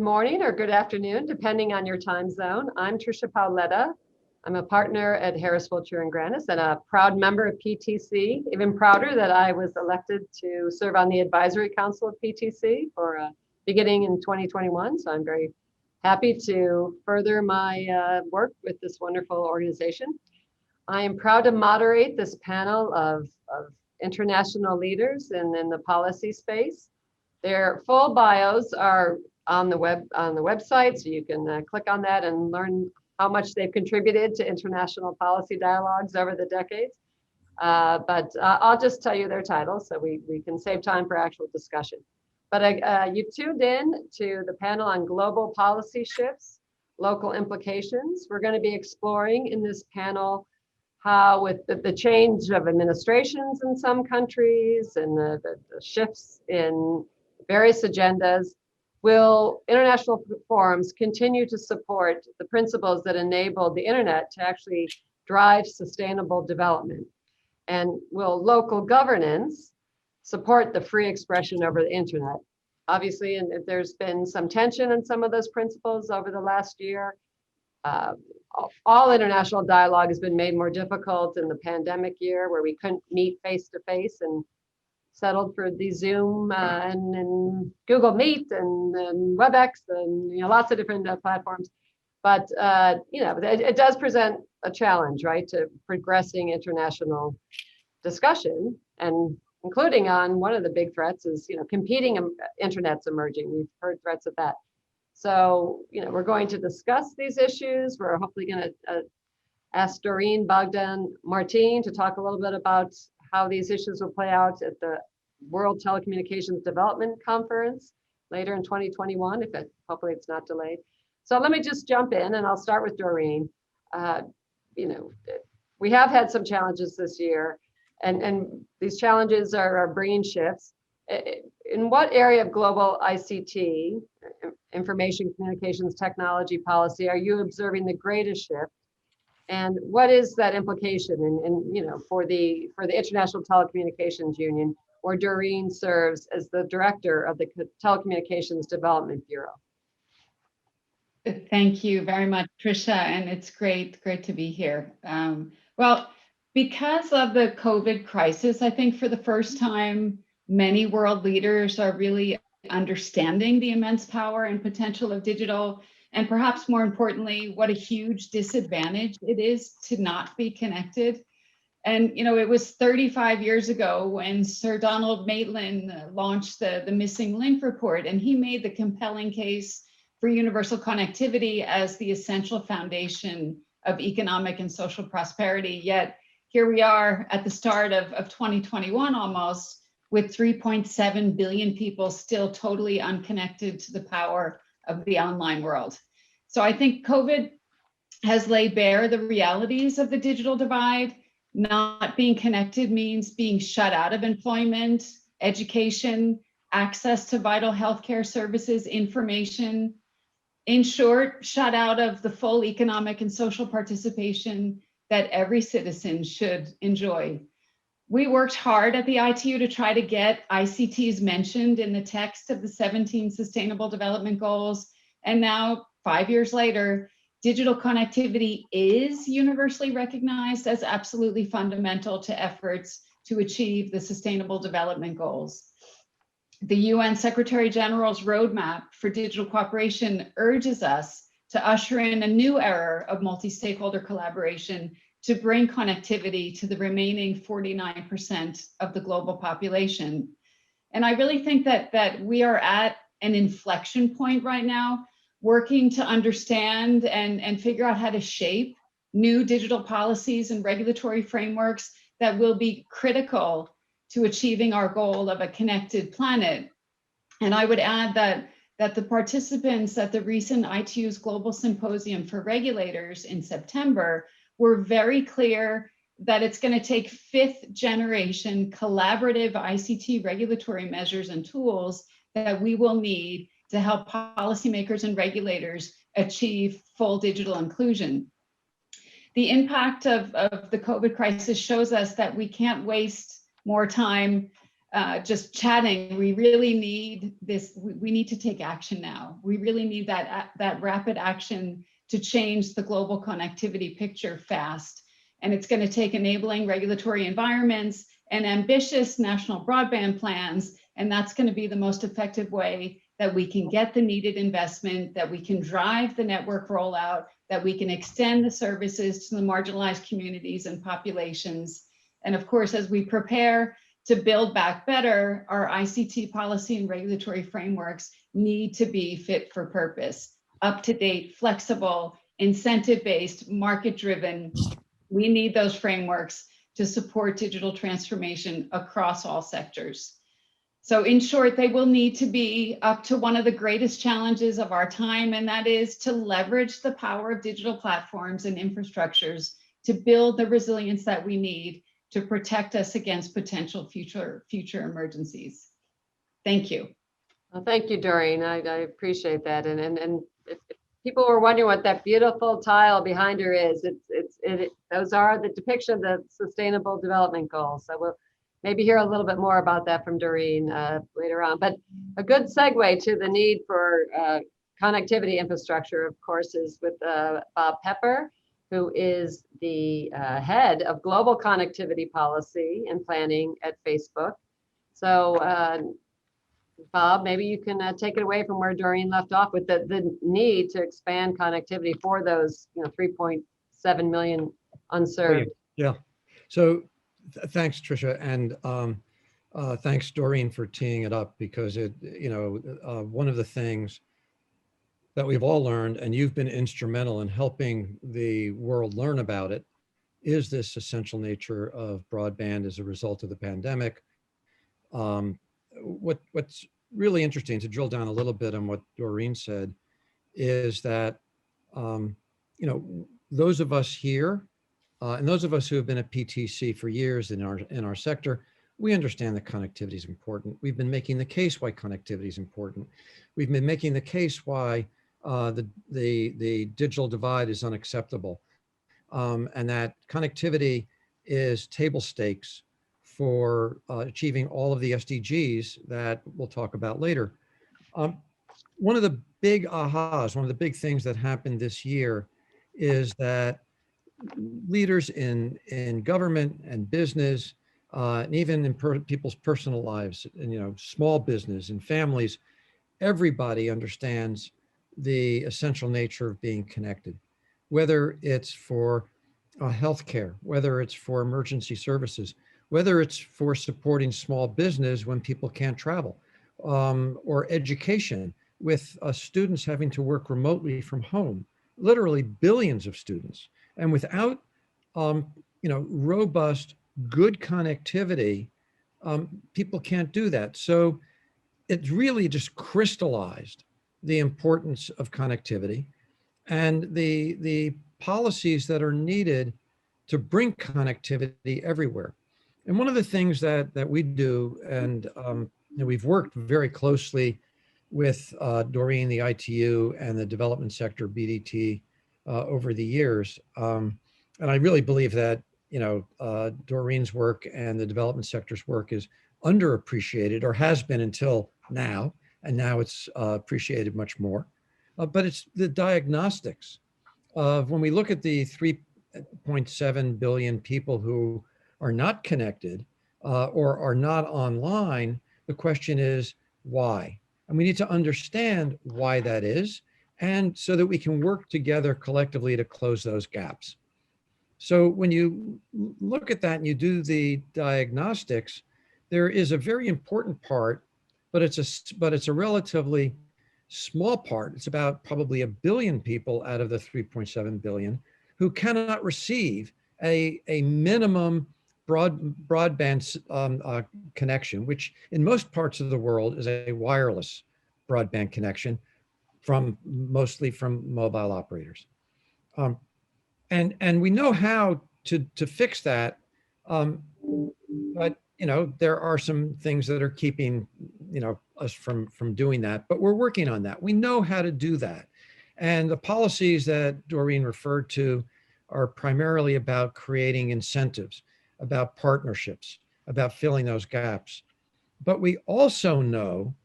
morning or good afternoon, depending on your time zone. I'm Tricia Paoletta. I'm a partner at Harris, Wiltshire, and Grannis and a proud member of PTC, even prouder that I was elected to serve on the advisory council of PTC for beginning in 2021. So I'm very happy to further my work with this wonderful organization. I am proud to moderate this panel of international leaders in the policy space. Their full bios are on the website, so you can click on that and learn how much they've contributed to international policy dialogues over the decades. But I'll just tell you their titles so we can save time for actual discussion. But you tuned in to the panel on global policy shifts, local implications. We're going to be exploring in this panel how with the change of administrations in some countries and the shifts in various agendas, will international forums continue to support the principles that enabled the internet to actually drive sustainable development? And will local governance support the free expression over the internet? Obviously, and there's been some tension in some of those principles over the last year. All international dialogue has been made more difficult in the pandemic year where we couldn't meet face to face and settled for the Zoom and Google Meet and WebEx and lots of different platforms. But it does present a challenge, right, to progressing international discussion, and including on one of the big threats is competing internet's emerging. We've heard threats of that. So we're going to discuss these issues. We're hopefully going to ask Doreen Bogdan-Martin to talk a little bit about how these issues will play out at the World Telecommunications Development Conference later in 2021, hopefully it's not delayed. So let me just jump in and I'll start with Doreen. We have had some challenges this year and these challenges are bringing shifts. In what area of global ICT, information communications technology policy, are you observing the greatest shift? And what is that implication for the International Telecommunications Union, where Doreen serves as the director of the Telecommunications Development Bureau? Thank you very much, Tricia, and it's great to be here. Well, because of the COVID crisis, I think for the first time, many world leaders are really understanding the immense power and potential of digital, and perhaps more importantly, what a huge disadvantage it is to not be connected. And it was 35 years ago when Sir Donald Maitland launched the Missing Link report, and he made the compelling case for universal connectivity as the essential foundation of economic and social prosperity. Yet here we are at the start of 2021 almost, with 3.7 billion people still totally unconnected to the power of the online world. So I think COVID has laid bare the realities of the digital divide. Not being connected means being shut out of employment, education, access to vital healthcare services, information. In short, shut out of the full economic and social participation that every citizen should enjoy. We worked hard at the ITU to try to get ICTs mentioned in the text of the 17 Sustainable Development Goals. And now, 5 years later, digital connectivity is universally recognized as absolutely fundamental to efforts to achieve the Sustainable Development Goals. The UN Secretary General's roadmap for digital cooperation urges us to usher in a new era of multi-stakeholder collaboration to bring connectivity to the remaining 49% of the global population. And I really think that we are at an inflection point right now, working to understand and figure out how to shape new digital policies and regulatory frameworks that will be critical to achieving our goal of a connected planet. And I would add that the participants at the recent ITU's Global Symposium for Regulators in September were very clear that it's going to take fifth generation collaborative ICT regulatory measures and tools that we will need to help policymakers and regulators achieve full digital inclusion. The impact of the COVID crisis shows us that we can't waste more time just chatting, we really need this. We need to take action now. We really need that rapid action to change the global connectivity picture fast. And it's going to take enabling regulatory environments and ambitious national broadband plans. And that's going to be the most effective way that we can get the needed investment, that we can drive the network rollout, that we can extend the services to the marginalized communities and populations. And of course, as we prepare to build back better, our ICT policy and regulatory frameworks need to be fit for purpose, up-to-date, flexible, incentive-based, market-driven. We need those frameworks to support digital transformation across all sectors. So in short, they will need to be up to one of the greatest challenges of our time, and that is to leverage the power of digital platforms and infrastructures to build the resilience that we need to protect us against potential future emergencies. Thank you. Well, thank you, Doreen. I appreciate that. And if people were wondering what that beautiful tile behind her is, those are the depiction of the Sustainable Development Goals. So we'll maybe hear a little bit more about that from Doreen later on. But a good segue to the need for connectivity infrastructure, of course, is with Bob Pepper, who is the head of global connectivity policy and planning at Facebook. So Bob, maybe you can take it away from where Doreen left off with the need to expand connectivity for those 3.7 million unserved. Yeah. So thanks, Tricia, and thanks, Doreen, for teeing it up, because one of the things that we've all learned, and you've been instrumental in helping the world learn about it, is this essential nature of broadband as a result of the pandemic. What's really interesting, to drill down a little bit on what Doreen said, is that those of us here and those of us who have been at PTC for years in our sector, we understand that connectivity is important. We've been making the case why connectivity is important. We've been making the case why the digital divide is unacceptable, and that connectivity is table stakes for achieving all of the SDGs that we'll talk about later. One of the big ahas, one of the big things that happened this year is that leaders in government and business, and even in people's personal lives, and small business and families, everybody understands the essential nature of being connected, whether it's for healthcare, whether it's for emergency services, whether it's for supporting small business when people can't travel, or education with students having to work remotely from home, literally billions of students. And without robust, good connectivity, people can't do that. So it's really just crystallized the importance of connectivity and the policies that are needed to bring connectivity everywhere. And one of the things that we do, and we've worked very closely with Doreen, the ITU, and the development sector, BDT, over the years. And I really believe that, Doreen's work and the development sector's work is underappreciated, or has been until now, and now it's appreciated much more. But it's the diagnostics of, when we look at the 3.7 billion people who are not connected or are not online, the question is why? And we need to understand why that is, and so that we can work together collectively to close those gaps. So when you look at that and you do the diagnostics, there is a very important part, but it's a relatively small part. It's about probably 1 billion people out of the 3.7 billion who cannot receive a minimum broadband connection, which in most parts of the world is a wireless broadband connection, mostly from mobile operators. And we know how to fix that, but there are some things that are keeping us from doing that, but we're working on that. We know how to do that. And the policies that Doreen referred to are primarily about creating incentives, about partnerships, about filling those gaps. But we also know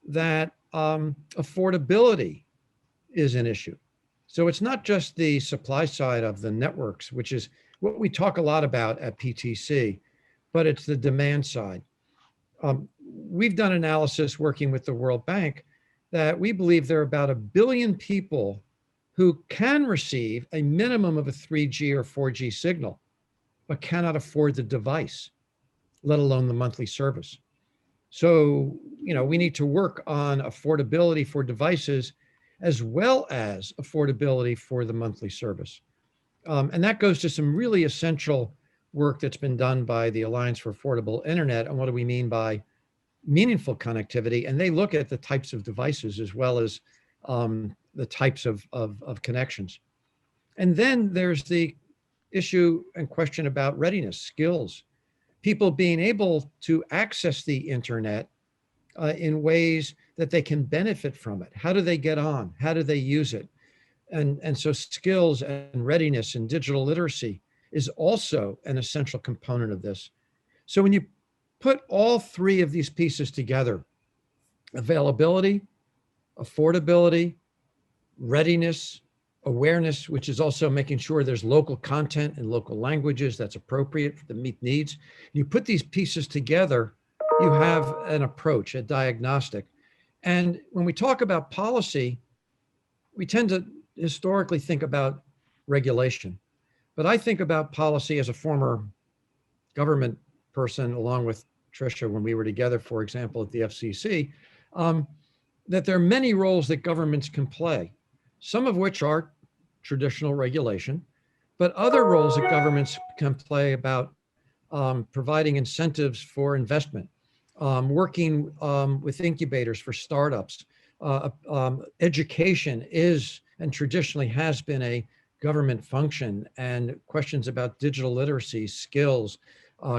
that affordability is an issue. So it's not just the supply side of the networks, which is what we talk a lot about at PTC, but it's the demand side. We've done analysis working with the World Bank that we believe there are about 1 billion people who can receive a minimum of a 3G or 4G signal, but cannot afford the device, let alone the monthly service. So, we need to work on affordability for devices as well as affordability for the monthly service. And that goes to some really essential work that's been done by the Alliance for Affordable Internet. And what do we mean by meaningful connectivity? And they look at the types of devices as well as the types of connections. And then there's the issue and question about readiness, skills, people being able to access the internet in ways that they can benefit from it. How do they get on? How do they use it? And so skills and readiness and digital literacy is also an essential component of this. So when you put all three of these pieces together, availability, affordability, readiness, awareness, which is also making sure there's local content in local languages that's appropriate to meet needs. You put these pieces together, you have an approach, a diagnostic. And when we talk about policy, we tend to historically think about regulation. But I think about policy as a former government person, along with Tricia, when we were together, for example, at the FCC, that there are many roles that governments can play, some of which are traditional regulation, but other roles that governments can play about providing incentives for investment, working with incubators for startups. Education is and traditionally has been a government function, and questions about digital literacy, skills,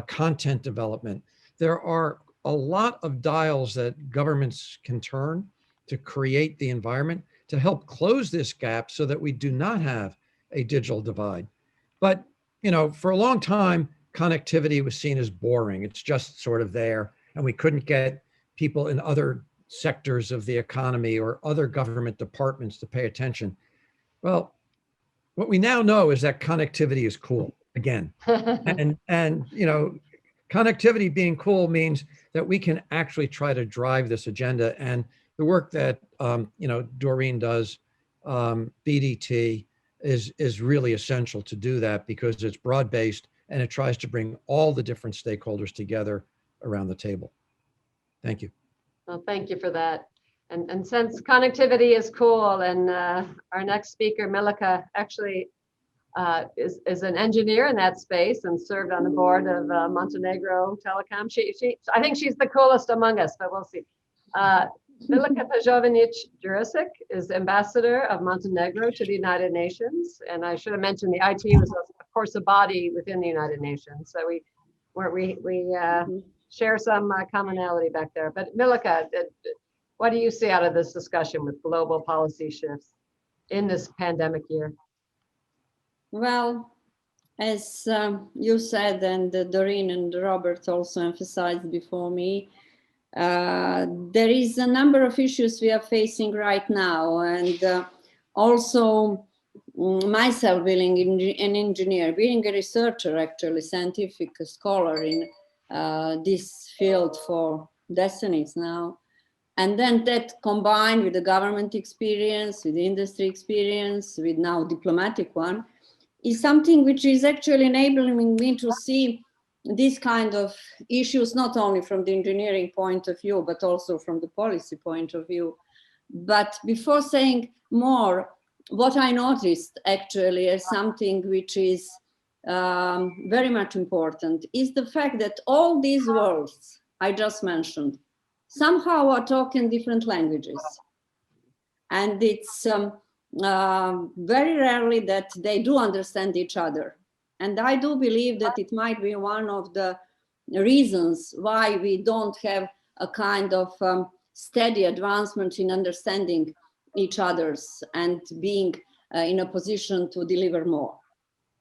content development. There are a lot of dials that governments can turn to create the environment to help close this gap so that we do not have a digital divide. But, for a long time, connectivity was seen as boring. It's just sort of there, and we couldn't get people in other sectors of the economy or other government departments to pay attention. Well, what we now know is that connectivity is cool again. and connectivity being cool means that we can actually try to drive this agenda. And the work that Doreen does, BDT, is really essential to do that because it's broad-based and it tries to bring all the different stakeholders together around the table. Thank you. Well, thank you for that. And since connectivity is cool, and our next speaker, Milica, actually is an engineer in that space and served on the board of Montenegro Telecom. I think she's the coolest among us, but we'll see. Milica Pejanovic-Djurišic is ambassador of Montenegro to the United Nations. And I should have mentioned the IT was, of course, a body within the United Nations. So we share some commonality back there. But Milica, what do you see out of this discussion with global policy shifts in this pandemic year? Well, as you said, and Doreen and Robert also emphasized before me, there is a number of issues we are facing right now. And also myself being an engineer, being a researcher, actually, scientific scholar in this field for decades now. And then that combined with the government experience, with the industry experience, with now diplomatic one, is something which is actually enabling me to see these kind of issues, not only from the engineering point of view, but also from the policy point of view. But before saying more, what I noticed actually as something which is very much important is the fact that all these worlds I just mentioned somehow are talking different languages. And it's very rarely that they do understand each other. And I do believe that it might be one of the reasons why we don't have a kind of steady advancement in understanding each other's and being in a position to deliver more.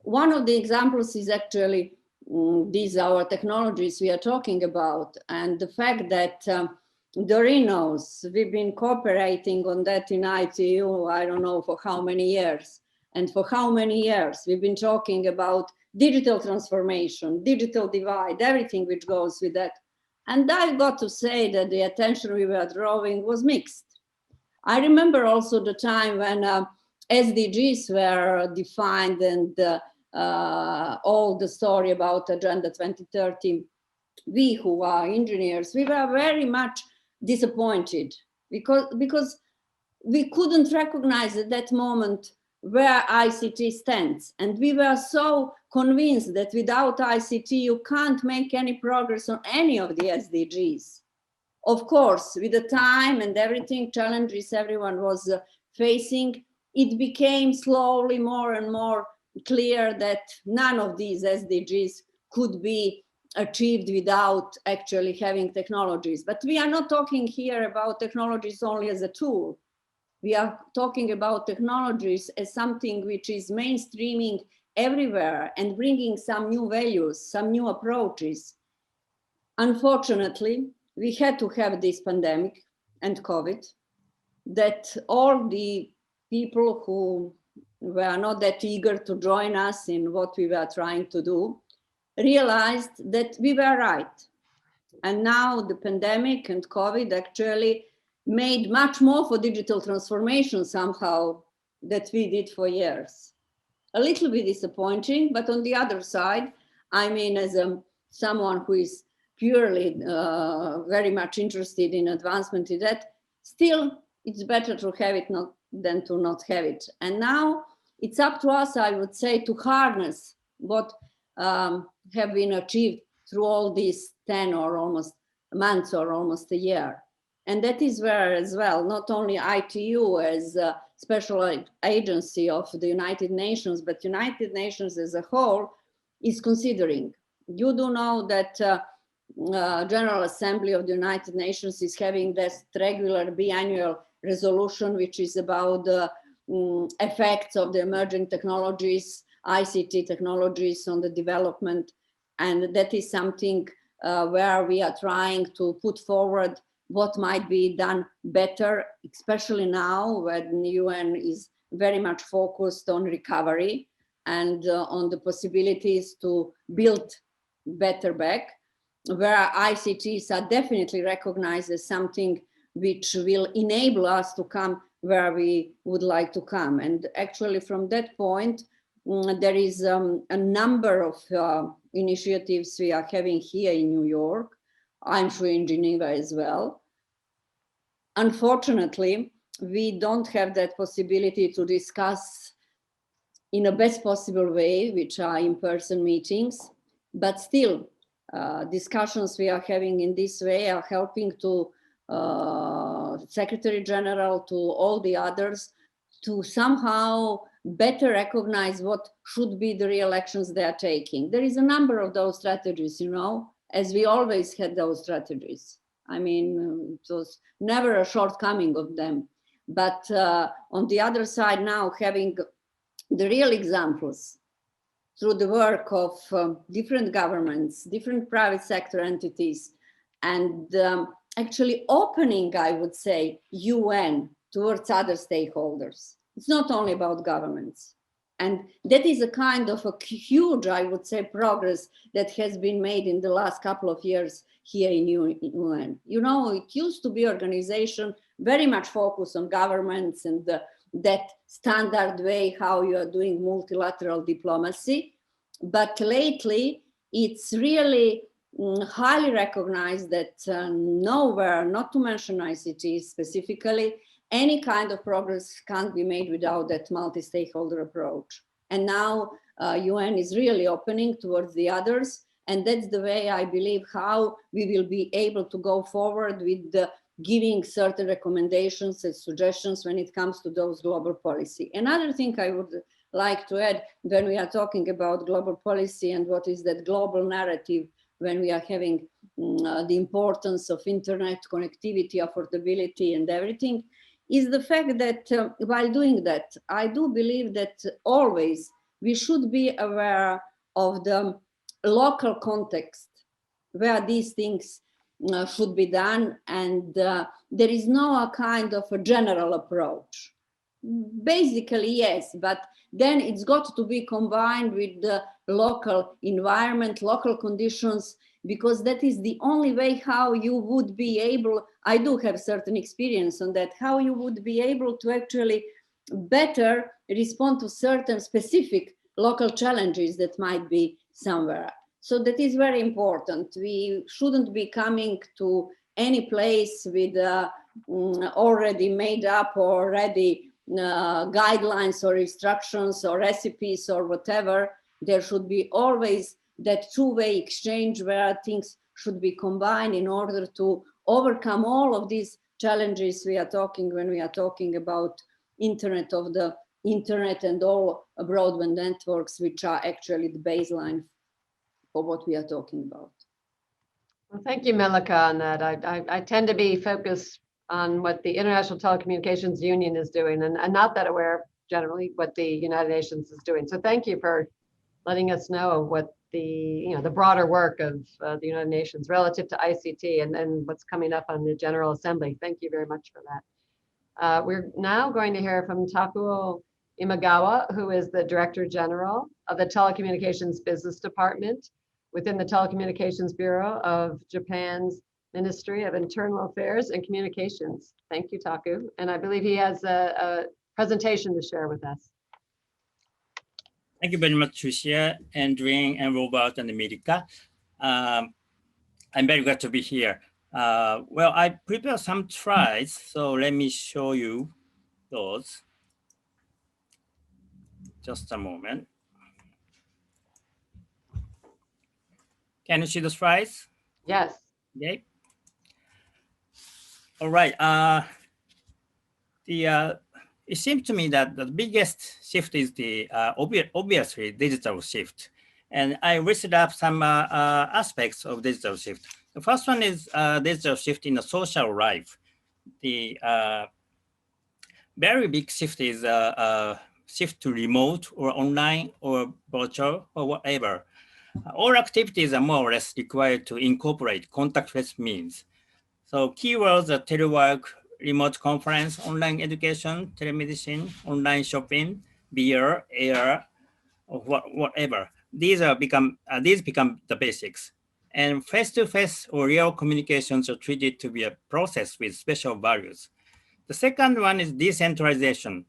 One of the examples is actually these are our technologies we are talking about. And the fact that Doreen knows we've been cooperating on that in ITU, I don't know for how many years. And for how many years we've been talking about digital transformation, digital divide, everything which goes with that. And I've got to say that the attention we were drawing was mixed. I remember also the time when SDGs were defined and all the story about Agenda 2030. We who are engineers, we were very much disappointed because we couldn't recognize at that moment where ICT stands. And we were so convinced that without ICT, you can't make any progress on any of the SDGs. Of course, with the time and everything, challenges everyone was facing, it became slowly more and more clear that none of these SDGs could be achieved without actually having technologies. But we are not talking here about technologies only as a tool. We are talking about technologies as something which is mainstreaming everywhere and bringing some new values, some new approaches. Unfortunately, we had to have this pandemic and COVID, that all the people who were not that eager to join us in what we were trying to do realized that we were right. And now the pandemic and COVID actually made much more for digital transformation somehow that we did for years. A little bit disappointing, but on the other side, I mean, as someone who is purely very much interested in advancement in that, still it's better to have it than to not have it. And now it's up to us, I would say, to harness what have been achieved through all these 10 or almost months or almost a year. And that is where as well, not only ITU as a special agency of the United Nations, but United Nations as a whole is considering. You do know that General Assembly of the United Nations is having this regular biannual resolution, which is about the effects of the emerging technologies, ICT technologies on the development. And that is something where we are trying to put forward what might be done better, especially now when the UN is very much focused on recovery and on the possibilities to build better back, where ICTs are definitely recognized as something which will enable us to come where we would like to come. And actually from that point, there is a number of initiatives we are having here in New York. I'm sure in Geneva as well. Unfortunately, we don't have that possibility to discuss in a best possible way, which are in-person meetings, but still discussions we are having in this way are helping to Secretary General, to all the others, to somehow better recognize what should be the real actions they are taking. There is a number of those strategies, you know, as we always had those strategies. I mean, it was never a shortcoming of them. But on the other side now, having the real examples through the work of different governments, different private sector entities, and actually opening, I would say, UN towards other stakeholders. It's not only about governments. And that is a kind of a huge, I would say, progress that has been made in the last couple of years here in UN. You know, it used to be organization very much focused on governments and that standard way how you are doing multilateral diplomacy. But lately, it's really highly recognized that nowhere, not to mention ICT specifically, any kind of progress can't be made without that multi-stakeholder approach. And now UN is really opening towards the others. And that's the way I believe how we will be able to go forward with giving certain recommendations and suggestions when it comes to those global policy. Another thing I would like to add when we are talking about global policy and what is that global narrative when we are having the importance of internet connectivity, affordability and everything, is the fact that while doing that, I do believe that always we should be aware of the local context where these things should be done, and there is no kind of a general approach. Basically, yes, but then it's got to be combined with the local environment, local conditions, because that is the only way how you would be able, I do have certain experience on that, how you would be able to actually better respond to certain specific local challenges that might be somewhere. So that is very important. We shouldn't be coming to any place with already made up or already guidelines or instructions or recipes or whatever. There should be always that two-way exchange where things should be combined in order to overcome all of these challenges we are talking when we are talking about Internet of the Internet and all broadband networks, which are actually the baseline for what we are talking about. Well, thank you, Milica, on that. I tend to be focused on what the International Telecommunications Union is doing, and I'm not that aware generally what the United Nations is doing. So thank you for letting us know what the broader work of the United Nations relative to ICT and what's coming up on the General Assembly. Thank you very much for that. We're now going to hear from Takuo Imagawa, who is the Director General of the Telecommunications Business Department within the Telecommunications Bureau of Japan's Ministry of Internal Affairs and Communications. Thank you, Taku. And I believe he has a presentation to share with us. Thank you very much, Tricia, and Doreen, and Robert, and Milica. I'm very glad to be here. Well, I prepared some slides, so let me show you those. Just a moment. Can you see the slides? Yes. Okay. All right. It seems to me that the biggest shift is the obviously digital shift. And I listed up some aspects of digital shift. The first one is digital shift in the social life. The very big shift is shift to remote or online or virtual or whatever. All activities are more or less required to incorporate contactless means. So keywords are telework, remote conference, online education, telemedicine, online shopping, VR, AR, or whatever. These become the basics. And face-to-face or real communications are treated to be a process with special values. The second one is decentralization.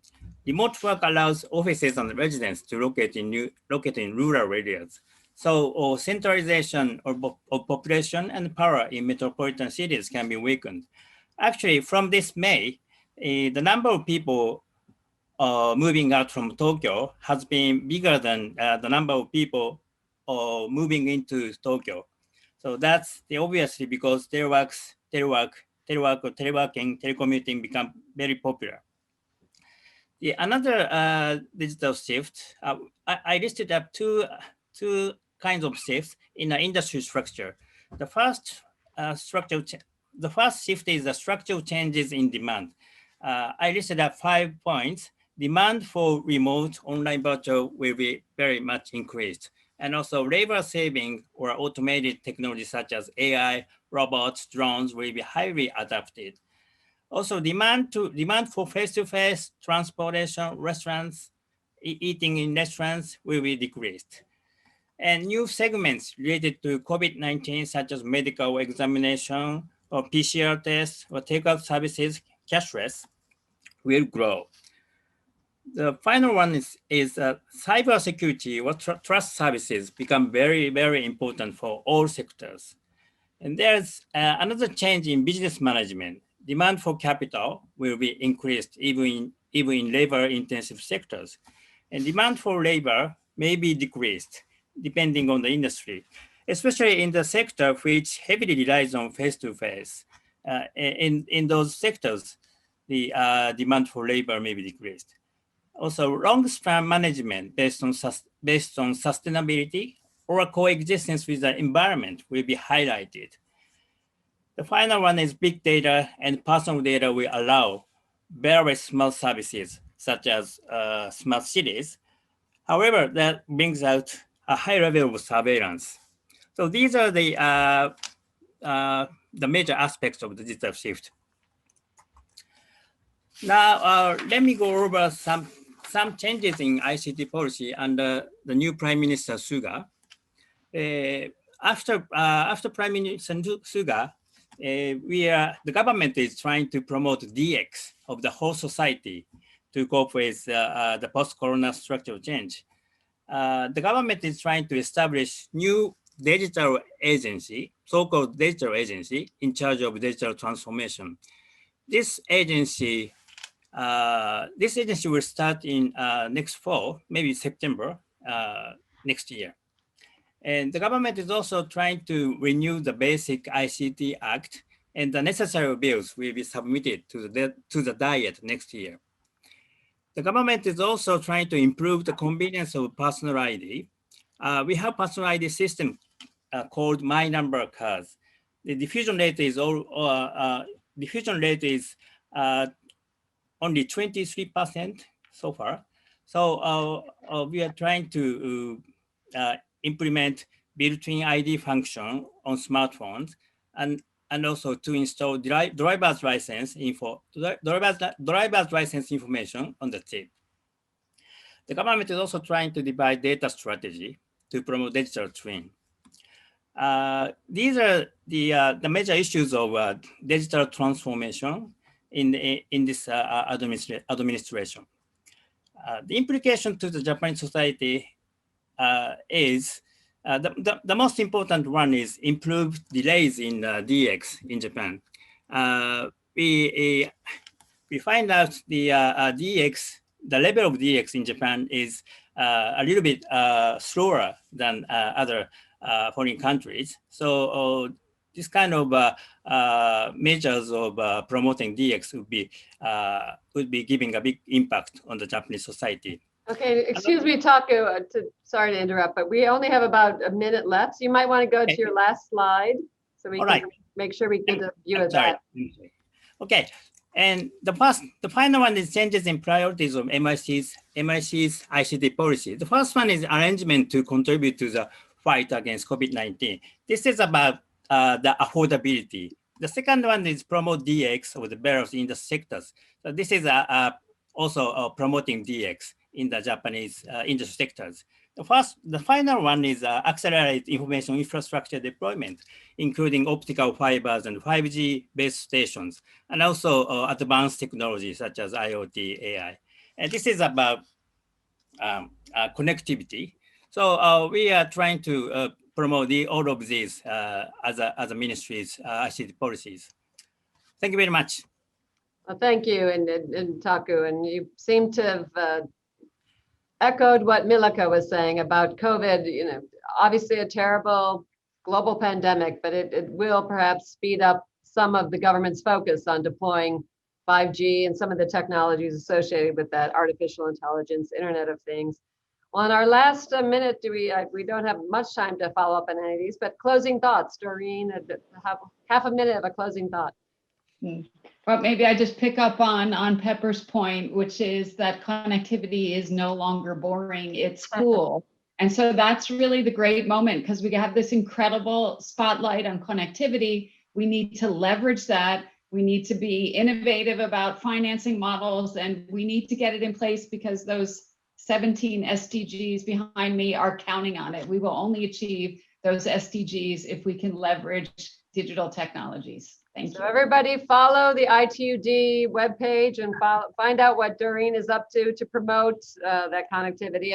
Remote work allows offices and residents to locate in rural areas. So centralization of population and power in metropolitan cities can be weakened. Actually, from this May, the number of people moving out from Tokyo has been bigger than the number of people moving into Tokyo. So that's obviously because teleworking, telecommuting become very popular. Another digital shift, I listed up two kinds of shifts in the industry structure. The first shift is the structural changes in demand. I listed up 5 points. Demand for remote, online, virtual will be very much increased. And also labor saving or automated technology such as AI, robots, drones will be highly adapted. Also demand for face-to-face transportation, restaurants, eating in restaurants will be decreased. And new segments related to COVID-19 such as medical examination or PCR tests or takeout services, cashless, will grow. The final one is cybersecurity or trust services become very, very important for all sectors. And there's another change in business management. Demand for capital will be increased even in labor-intensive sectors. And demand for labor may be decreased depending on the industry, especially in the sector which heavily relies on face-to-face. In those sectors, the demand for labor may be decreased. Also, long-span management based on sustainability or coexistence with the environment will be highlighted. The final one is big data and personal data will allow very small services such as smart cities. However, that brings out a high level of surveillance So these are the major aspects of the digital shift. Now, let me go over some changes in ICT policy under the new Prime Minister Suga. After Prime Minister Suga, the government is trying to promote DX of the whole society to cope with the post-corona structural change. The government is trying to establish new digital agency, so-called digital agency, in charge of digital transformation. This agency will start in next fall, maybe September next year. And the government is also trying to renew the basic ICT Act, and the necessary bills will be submitted to the Diet next year. The government is also trying to improve the convenience of personal ID. We have personal ID system called My Number cards. The diffusion rate is only 23% so far. So we are trying to implement built-in ID function on smartphones, and also to install driver's license information on the chip. The government is also trying to devise data strategy to promote digital twin. These are the major issues of digital transformation in this administration. The implication to the Japanese society is the most important one is improved delays in DX in Japan. We find out the DX, the level of DX in Japan is a little bit slower than other foreign countries. So this kind of measures of promoting DX would be giving a big impact on the Japanese society. Okay, excuse me, Takuo, sorry to interrupt, but we only have about a minute left. So you might want to go to your last slide so we can make sure we get a view of that. Okay, and the final one is changes in priorities of MIC's ICT policy. The first one is arrangement to contribute to the fight against COVID-19. This is about the affordability. The second one is promote DX of the various industry sectors. So this is also promoting DX in the Japanese industry sectors. The final one is accelerate information infrastructure deployment, including optical fibers and 5G base stations, and also advanced technologies such as IoT, AI. And this is about connectivity. So we are trying to promote all of these as a ministry's ICT policies. Thank you very much. Well, thank you, and Takuo, and you seem to have echoed what Milica was saying about COVID. You know, obviously a terrible global pandemic, but it will perhaps speed up some of the government's focus on deploying 5G and some of the technologies associated with that, artificial intelligence, Internet of Things. Well, in our last minute, we don't have much time to follow up on any of these, but closing thoughts, Doreen, have half a minute of a closing thought. Well, maybe I just pick up on Pepper's point, which is that connectivity is no longer boring, it's cool. And so that's really the great moment, because we have this incredible spotlight on connectivity. We need to leverage that. We need to be innovative about financing models, and we need to get it in place because those 17 SDGs behind me are counting on it. We will only achieve those SDGs if we can leverage digital technologies. Thank you. So everybody follow the ITUD webpage and find out what Doreen is up to promote that connectivity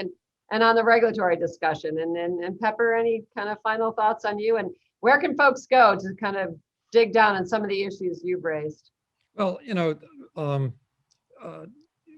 and on the regulatory discussion. And Pepper, any kind of final thoughts on you? And where can folks go to kind of dig down on some of the issues you've raised? Well, you know,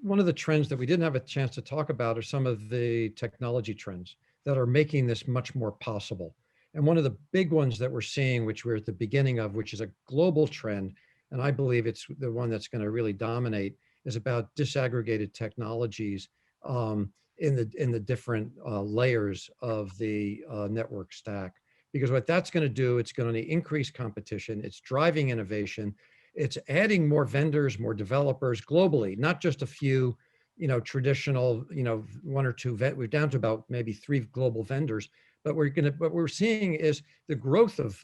one of the trends that we didn't have a chance to talk about are some of the technology trends that are making this much more possible. And one of the big ones that we're seeing, which we're at the beginning of, which is a global trend, and I believe it's the one that's going to really dominate, is about disaggregated technologies in the different layers of the network stack. Because what that's going to do, it's going to increase competition, it's driving innovation, it's adding more vendors, more developers globally, not just a few, you know, traditional, you know, one or two, we're down to about maybe 3 global vendors. but what we're seeing is the growth of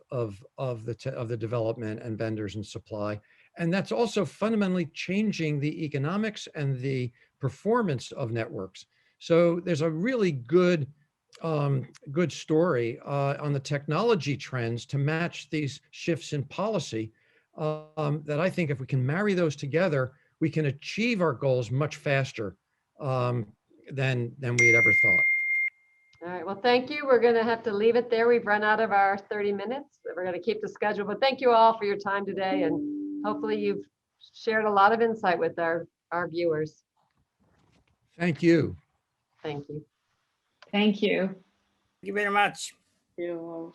the development and vendors and supply. And that's also fundamentally changing the economics and the performance of networks. So there's a really good story on the technology trends to match these shifts in policy that I think if we can marry those together, we can achieve our goals much faster than we had ever thought. All right, well, thank you. We're going to have to leave it there. We've run out of our 30 minutes. We're going to keep the schedule, but thank you all for your time today. And hopefully you've shared a lot of insight with our viewers. Thank you. Thank you. Thank you. Thank you very much. You.